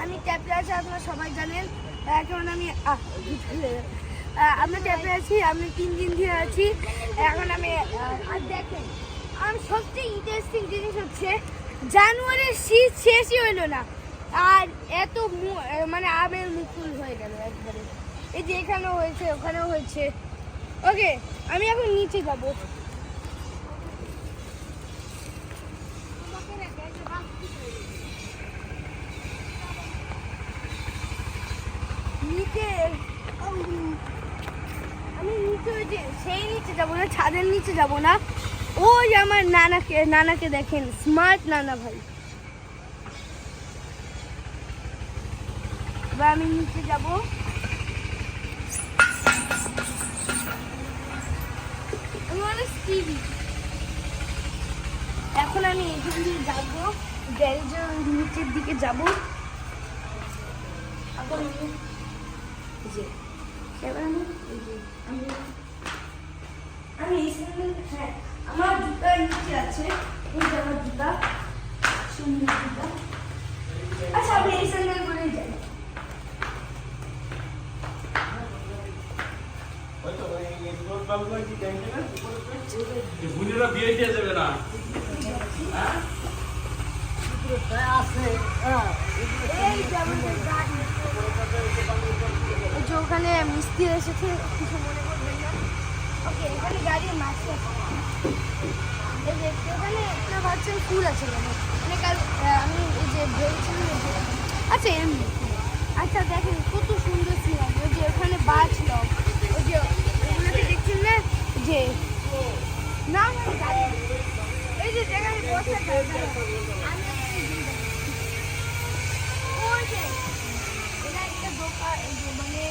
আমি ট্যাপে আছি, আপনারা সবাই জানেন। এখন আমি আমরা ট্যাপে আছি, আমি 3 দিন ধরে আছি। এখন আমি আর দেখেন, আমার সবচেয়ে ইন্টারেস্টিং জিনিস হচ্ছে জানুয়ারির শীত শেষই হইলো না, আর এত মানে আমের মুকুল হয়ে গেল একবারে। এই যে এখানেও হয়েছে, ওখানেও হয়েছে। ওকে, আমি এখন নিচে যাবো। নিচে আমি নিচে ওই যে সেই নিচে যাবো না, ছাদের নিচে যাবো না। ওই আমার নানাকে দেখেন, স্মার্ট নানা ভাই। এবার আমি নিচে যাবো। এখন আমি এখান দিয়ে যাবো, গ্যারেজের নিচের দিকে যাবো। আমার জুতা নিচে আছে, আমার জুতা সুন্দর জুতা। আচ্ছা, আমি এই স্যান্ডেল করে যাই। ওখানে মিস্ত্রি এসেছে, কিছু মনে করবেন না। ওকে, এখানে গাড়ির মাঝে ওখানে একটা ভাবছেন ফুল আছে কেন, মানে কাল আমি এই যে ভেবেছিলাম। আচ্ছা এমনি, আচ্ছা দেখেন কত সুন্দর সিনারি। ওই যে ওখানে বাঁচল, ওই যে ওগুলোকে দেখছেন না, যে না এই যে যেখানে বসে এটা একটা দোকান, মানে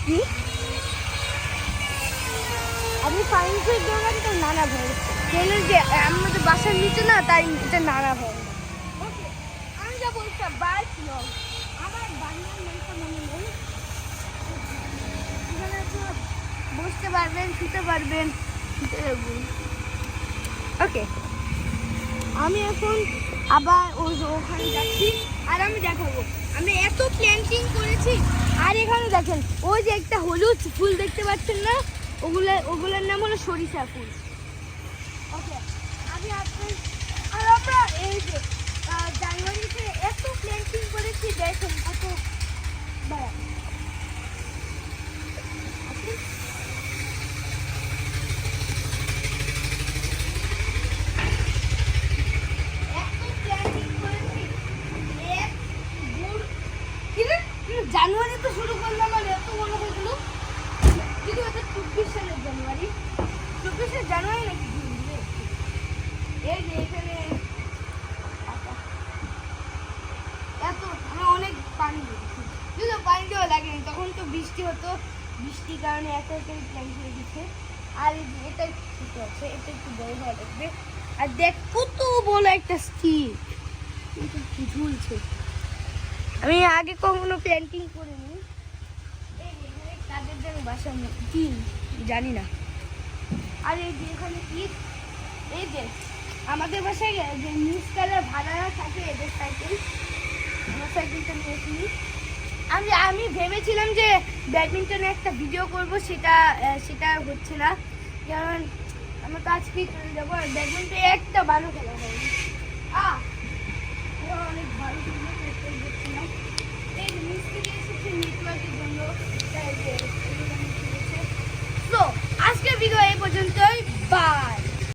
কি আমি ফার্নিচার দোকান তো নানা ভাই, কেন যে আমাদের বাসার নিচে না, তাই এটা নানা ভাই। ওকে, আমি যাবো একটা বাইক ব্লগ। আমার বাংলার নামটা মনে নেই। এখানে বসতে পারবেন, শুতে পারবেন। ওকে, আমি এখন আবার ওখানে যাচ্ছি, আর আমি দেখাবো আমি এত প্ল্যান্টিং করেছি। আর এখানে দেখেন ওই যে একটা হলুদ ফুল দেখতে পাচ্ছেন না, ওগুলোর নাম হলো সরিষা ফুল। ওকে, আমি আর আমরা এই যে জানুয়ারিতে এত প্ল্যান্টিং করেছি, দেখুন কত বড়। জানুয়ারি তো শুরু করলাম, আর এত মনে হয়েছিল কিন্তু এটা 24 সালের জানুয়ারি, 24 জানুয়ারি নাকি এই যে এখানে এত আমরা অনেক পানি দিয়েছি, কিন্তু পানি দেওয়া লাগেনি, তখন তো বৃষ্টি হতো, বৃষ্টির কারণে এত প্ল্যান করে দিচ্ছে। আর এটা ছোট আছে, এটা একটু বড় হওয়া লাগবে। আর দেখ কত বড় একটা স্টিক ঝুলছে, আমি আগে কখনো প্ল্যান্টিং করিনি। কাদের যেন বাসা কি জানি না। আর এই যে এখানে কি, এই যে আমাদের বাসায় যে নিউজ কালার ভাড়া থাকে, এদের সাইকেল, আমার সাইকেলটা নিয়েছি। আমি ভেবেছিলাম যে ব্যাডমিন্টনে একটা ভিডিও করব, সেটা হচ্ছে না, কারণ আমরা তো আজকেই চলে যাবো। আর ব্যাডমিন্টনে একটা ভালো খেলা হয়, অনেক ভালো দেখছিলাম। এই মিস্ত্রি এসেছে নেটওয়ার্কের জন্য, তো আজকের ভিডিও এই পর্যন্তই, বাই।